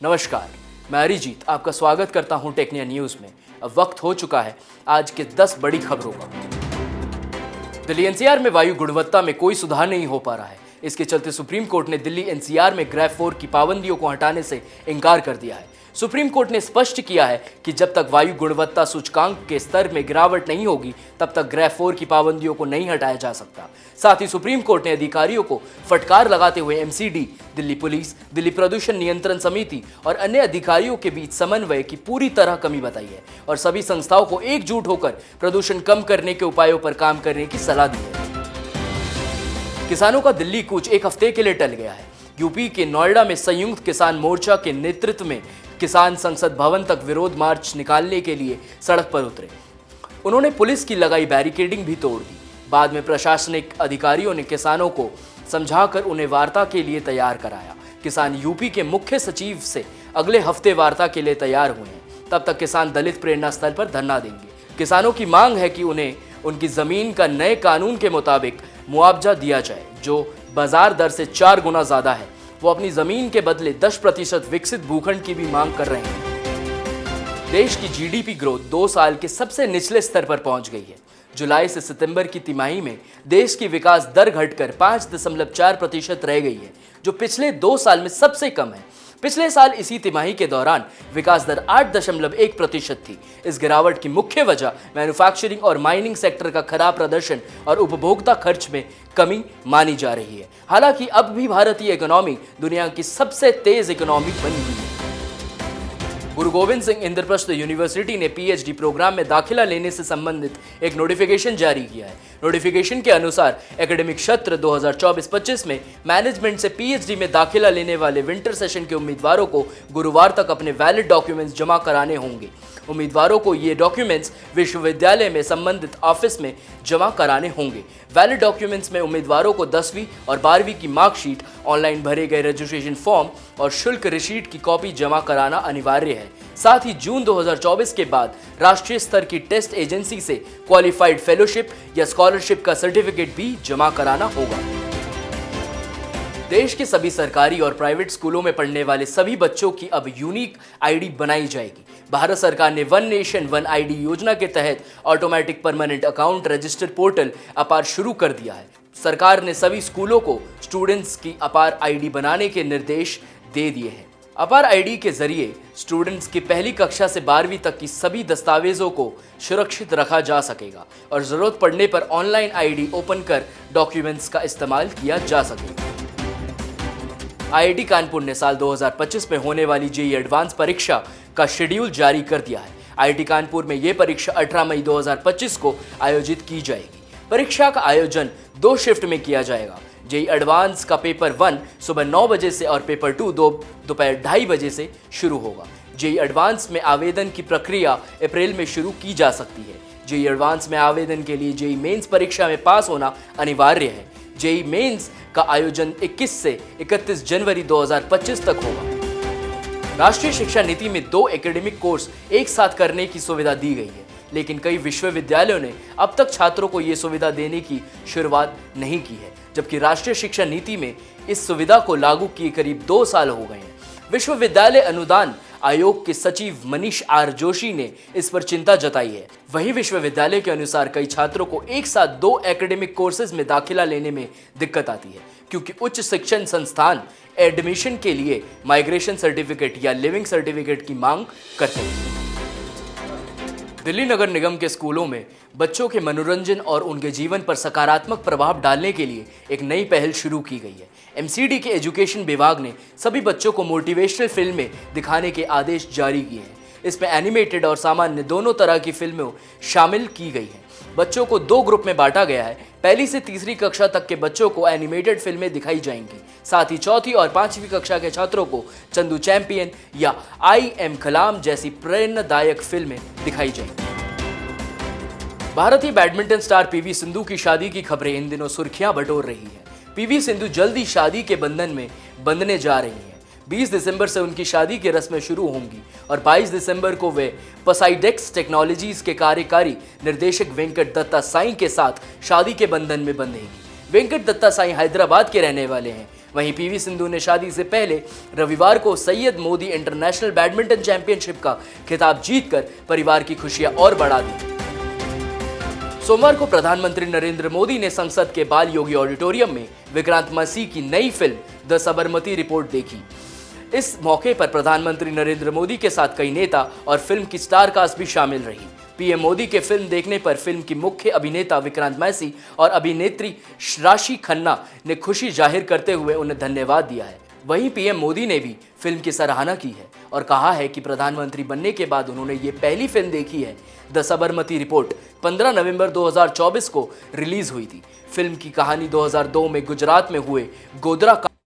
नमस्कार, मैं अरिजीत आपका स्वागत करता हूं टेक्निया न्यूज में। अब वक्त हो चुका है आज के 10 बड़ी खबरों का। दिल्ली एनसीआर में वायु गुणवत्ता में कोई सुधार नहीं हो पा रहा है। इसके चलते सुप्रीम कोर्ट ने दिल्ली एनसीआर में ग्रेड 4 की पाबंदियों को हटाने से इनकार कर दिया है। सुप्रीम कोर्ट ने स्पष्ट किया है कि जब तक वायु गुणवत्ता सूचकांक के स्तर में गिरावट नहीं होगी तब तक ग्रेड 4 की पाबंदियों को नहीं हटाया जा सकता। साथ ही सुप्रीम कोर्ट ने अधिकारियों को फटकार लगाते हुए एमसीडी, दिल्ली पुलिस, दिल्ली प्रदूषण नियंत्रण समिति और अन्य अधिकारियों के बीच समन्वय की पूरी तरह कमी बताई है और सभी संस्थाओं को एकजुट होकर प्रदूषण कम करने के उपायों पर काम करने की सलाह दी है। किसानों का दिल्ली कूच एक हफ्ते के लिए टल गया है। यूपी के नोएडा में संयुक्त किसान मोर्चा के नेतृत्व में किसान संसद भवन तक विरोध मार्च निकालने के लिए सड़क पर उतरे। उन्होंने पुलिस की लगाई बैरिकेडिंग भी तोड़ दी। बाद में प्रशासनिक अधिकारियों ने किसानों को समझाकर उन्हें वार्ता के लिए तैयार कराया। किसान यूपी के मुख्य सचिव से अगले हफ्ते वार्ता के लिए तैयार हुए हैं। तब तक किसान दलित प्रेरणा स्थल पर धरना देंगे। किसानों की मांग है कि उन्हें उनकी जमीन का नए कानून के मुताबिक मुआवजा दिया जाए, जो बाजार दर से 4 गुना ज्यादा है। वो अपनी जमीन के बदले 10% विकसित भूखंड की भी मांग कर रहे हैं। देश की जीडीपी ग्रोथ 2 साल के सबसे निचले स्तर पर पहुंच गई है। जुलाई से सितंबर की तिमाही में देश की विकास दर घटकर 5.4% रह गई है, जो पिछले 2 साल में सबसे कम है। पिछले साल इसी तिमाही के दौरान विकास दर 8.1% थी। इस गिरावट की मुख्य वजह मैन्युफैक्चरिंग और माइनिंग सेक्टर का खराब प्रदर्शन और उपभोक्ता खर्च में कमी मानी जा रही है। हालांकि अब भी भारतीय इकोनॉमी दुनिया की सबसे तेज इकोनॉमी बनी हुई है। गुरु गोविंद सिंह इंद्रप्रस्थ यूनिवर्सिटी ने पीएचडी प्रोग्राम में दाखिला लेने से संबंधित एक नोटिफिकेशन जारी किया है। नोटिफिकेशन के अनुसार एकेडमिक सत्र 2024-25 में मैनेजमेंट से पीएचडी में दाखिला लेने वाले विंटर सेशन के उम्मीदवारों को गुरुवार तक अपने वैलिड डॉक्यूमेंट्स जमा कराने होंगे। उम्मीदवारों को ये डॉक्यूमेंट्स विश्वविद्यालय में संबंधित ऑफिस में जमा कराने होंगे। वैलिड डॉक्यूमेंट्स में उम्मीदवारों को 10वीं और 12वीं की मार्कशीट, ऑनलाइन भरे गए रजिस्ट्रेशन फॉर्म और शुल्क रिसीट की कॉपी जमा कराना अनिवार्य है। साथ ही जून 2024 के बाद राष्ट्रीय स्तर की टेस्ट एजेंसी से क्वालिफाइड फेलोशिप या स्कॉलरशिप का सर्टिफिकेट भी जमा कराना होगा। देश के सभी सरकारी और प्राइवेट स्कूलों में पढ़ने वाले सभी बच्चों की अब यूनिक आईडी बनाई जाएगी। भारत सरकार ने वन नेशन वन आईडी योजना के तहत automatic permanent account register portal अपार शुरू कर दिया है। सरकार ने सभी स्कूलों को स्टूडेंट्स की अपार आईडी बनाने के निर्देश दे दिए हैं। अपार आईडी के जरिए स्टूडेंट्स की पहली कक्षा से 12वीं तक की सभी दस्तावेजों को सुरक्षित रखा जा सकेगा और जरूरत पड़ने पर ऑनलाइन आईडी ओपन कर डॉक्यूमेंट्स का इस्तेमाल किया जा सकेगा। आईआईटी कानपुर ने साल 2025 में होने वाली जेईई एडवांस परीक्षा का शेड्यूल जारी कर दिया है। आईआईटी कानपुर में ये परीक्षा 18 मई 2025 को आयोजित की जाएगी। परीक्षा का आयोजन 2 शिफ्ट में किया जाएगा। जेईई एडवांस का पेपर 1 सुबह 9 बजे से और पेपर 2 दोपहर 2:30 बजे से शुरू होगा। जेईई एडवांस में आवेदन की प्रक्रिया अप्रैल में शुरू की जा सकती है। जेईई एडवांस में आवेदन के लिए जेईई मेंस परीक्षा में पास होना अनिवार्य है। जेईई मेंस का आयोजन 21 से 31 जनवरी 2025 तक होगा। राष्ट्रीय शिक्षा नीति में 2 एकेडमिक कोर्स एक साथ करने की सुविधा दी गई है, लेकिन कई विश्वविद्यालयों ने अब तक छात्रों को ये सुविधा देने की शुरुआत नहीं की है, जबकि राष्ट्रीय शिक्षा नीति में इस सुविधा को लागू किए करीब 2 साल हो गए हैं। विश्वविद्यालय अनुदान आयोग के सचिव मनीष आर जोशी ने इस पर चिंता जताई है। वहीं विश्वविद्यालय के अनुसार कई छात्रों को एक साथ 2 एकेडमिक कोर्सेज में दाखिला लेने में दिक्कत आती है, क्योंकि उच्च शिक्षण संस्थान एडमिशन के लिए माइग्रेशन सर्टिफिकेट या लिविंग सर्टिफिकेट की मांग करते हैं। दिल्ली नगर निगम के स्कूलों में बच्चों के मनोरंजन और उनके जीवन पर सकारात्मक प्रभाव डालने के लिए एक नई पहल शुरू की गई है। एमसीडी के एजुकेशन विभाग ने सभी बच्चों को मोटिवेशनल फिल्में दिखाने के आदेश जारी किए हैं। इसमें एनिमेटेड और सामान्य दोनों तरह की फिल्में शामिल की गई हैं। बच्चों को 2 ग्रुप में बांटा गया है। पहली से तीसरी कक्षा तक के बच्चों को एनिमेटेड फिल्में दिखाई जाएंगी। साथ ही चौथी और 5वीं कक्षा के छात्रों को चंदू चैंपियन या आई एम कलाम जैसी प्रेरणादायक फिल्में दिखाई जाएंगी। भारतीय बैडमिंटन स्टार पीवी सिंधु की शादी की खबरें इन दिनों सुर्खियां बटोर रही हैं। पीवी सिंधु जल्द ही शादी के बंधन में बंधने जा रही हैं। 20 दिसंबर से उनकी शादी की रस्में शुरू होंगी और 22 दिसंबर को वे पोसाइडेक्स टेक्नोलॉजीज के कार्यकारी निर्देशक वेंकट दत्ता साई के साथ शादी के बंधन में बंधेंगी। वेंकट दत्ता साईं हैदराबाद के रहने वाले हैं। वहीं पीवी सिंधु ने शादी से पहले रविवार को Syed Modi international badminton championship का खिताब जीतकर परिवार की खुशियां और बढ़ा दी। सोमवार को प्रधानमंत्री नरेंद्र मोदी ने संसद के बाल योगी ऑडिटोरियम में विक्रांत मैसी की नई फिल्म द साबरमती रिपोर्ट देखी। इस मौके पर प्रधानमंत्री नरेंद्र मोदी के साथ कई नेता और फिल्म की स्टार कास्ट भी शामिल रही। पीएम मोदी के फिल्म देखने पर फिल्म की मुख्य अभिनेता विक्रांत मैसी और अभिनेत्री राशि खन्ना ने खुशी जाहिर करते हुए उन्हें धन्यवाद दिया है। वहीं पीएम मोदी ने भी फिल्म की सराहना की है और कहा है कि प्रधानमंत्री बनने के बाद उन्होंने ये पहली फिल्म देखी है। द साबरमती रिपोर्ट 15 नवंबर 2024 को रिलीज हुई थी। फिल्म की कहानी 2002 में गुजरात में हुए गोधरा